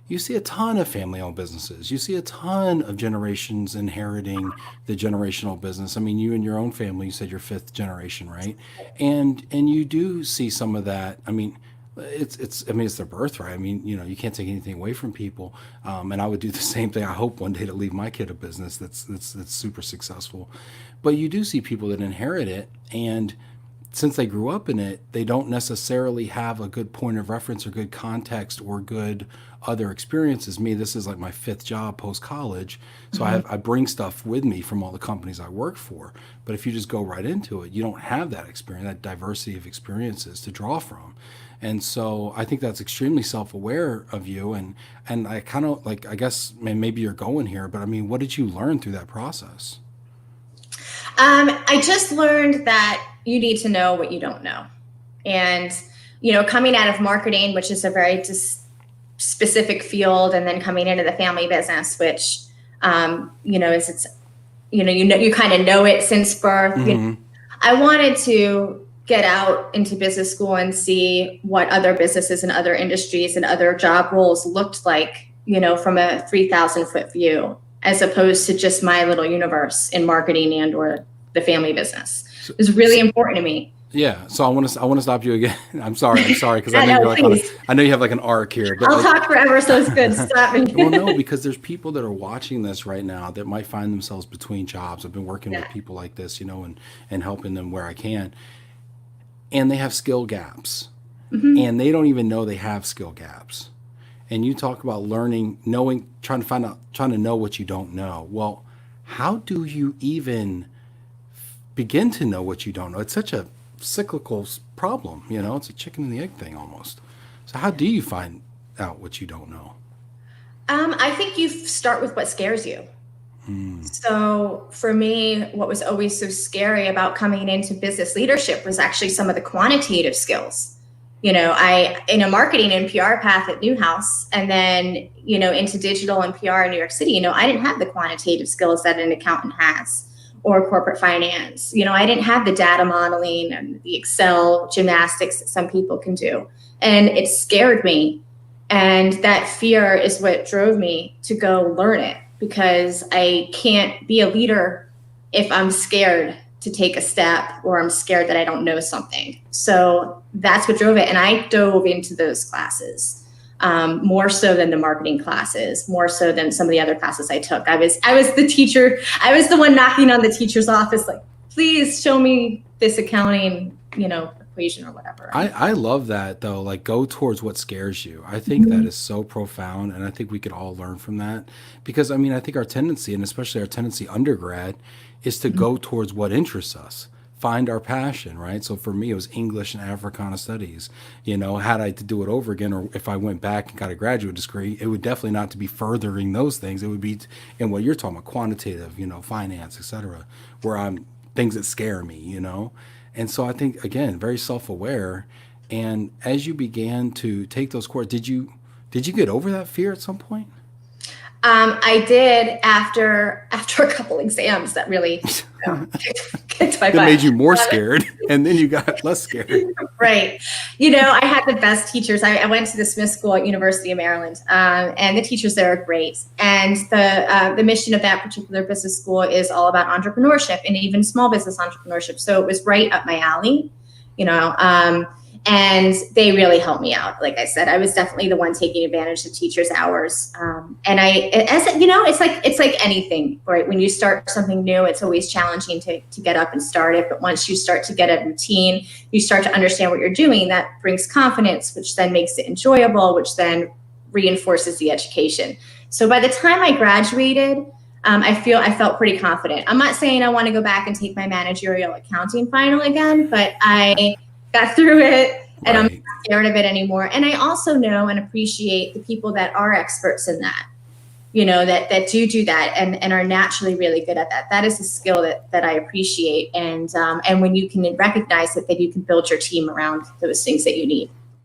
You see a ton of family-owned businesses. You see a ton of generations inheriting the generational business. I mean, you and your own family, you said you're fifth generation, right? And you do see some of that. I mean, it's I mean it's their birthright. I mean, you can't take anything away from people. And I would do the same thing. I hope one day to leave my kid a business that's super successful. But you do see people that inherit it, and since they grew up in it, they don't necessarily have a good point of reference or good context or good other experiences. Me, this is like my fifth job post college, so Mhm. I bring stuff with me from all the companies I work for. But if you just go right into it, you don't have that experience, that diversity of experiences to draw from. And so I think that's extremely self-aware of you. And I kind of like, I guess maybe you're going here, but I mean, what did you learn through that process? I just learned that you need to know what you don't know. And, coming out of marketing, which is a very specific field, and then coming into the family business, which, is it's, you kind of know it since birth. Mm-hmm. I wanted to get out into business school and see what other businesses and other industries and other job roles looked like, from a 3,000-foot view, as opposed to just my little universe in marketing and or the family business. So, It was really important to me. yeah, so I want to stop you again. I'm sorry, because I I know know, you're like on a, please. I know you have like an arc here, but I'll like, talk forever, so it's good. Stop well, no, me. because there's people that are watching this right now that might find themselves between jobs. I've been working with Yeah. people like this, and helping them where I can, and they have skill gaps, Hmm. and they don't even know they have skill gaps. And you talk about learning, knowing, trying to find out, trying to know what you don't know. Well, how do you even begin to know what you don't know? It's such a cyclical problem, it's a chicken and the egg thing almost. So how do you find out what you don't know? I think you start with what scares you. Mm. So for me, what was always so scary about coming into business leadership was actually some of the quantitative skills. I in a marketing and PR path at Newhouse, and then into digital and PR in New York City. I didn't have the quantitative skills that an accountant has, or corporate finance. I didn't have the data modeling and the Excel gymnastics that some people can do, and it scared me. And that fear is what drove me to go learn it, because I can't be a leader if I'm scared to take a step, or I'm scared that I don't know something. So that's what drove it. And I dove into those classes, more so than the marketing classes, more so than some of the other classes I took. I was the teacher. I was the one knocking on the teacher's office, like, please show me this accounting, equation or whatever. I love that though. Like, go towards what scares you. I think that Mhm. is so profound, and I think we could all learn from that. Because I mean, I think our tendency, and especially our tendency undergrad, is to go towards what interests us, find our passion, right? So for me, it was English and Africana studies. Had I to do it over again, or if I went back and got a graduate degree, it would definitely not to be furthering those things. It would be in what you're talking about, quantitative, finance, etc., where I'm things that scare me. And so I think again, very self-aware. And as you began to take those courses, did you get over that fear at some point? I did after a couple exams that really kicked my That butt. made you more scared, and then you got less scared. Right. I had the best teachers. I went to the Smith School at University of Maryland, and the teachers there are great. And the mission of that particular business school is all about entrepreneurship, and even small business entrepreneurship. So it was right up my alley. You know, um, and they really helped me out. Like I said, I was definitely the one taking advantage of teachers' hours. And it's like anything, right? When you start something new, it's always challenging to get up and start it. But once you start to get a routine, you start to understand what you're doing. That brings confidence, which then makes it enjoyable, which then reinforces the education. So by the time I graduated, I felt pretty confident. I'm not saying I want to go back and take my managerial accounting final again, but I got through it, and I'm not Right. scared of it anymore. And I also know and appreciate the people that are experts in that, that do that, and are naturally really good at that. That is a skill that I appreciate. And when you can recognize it, that you can build your team around those things that you need.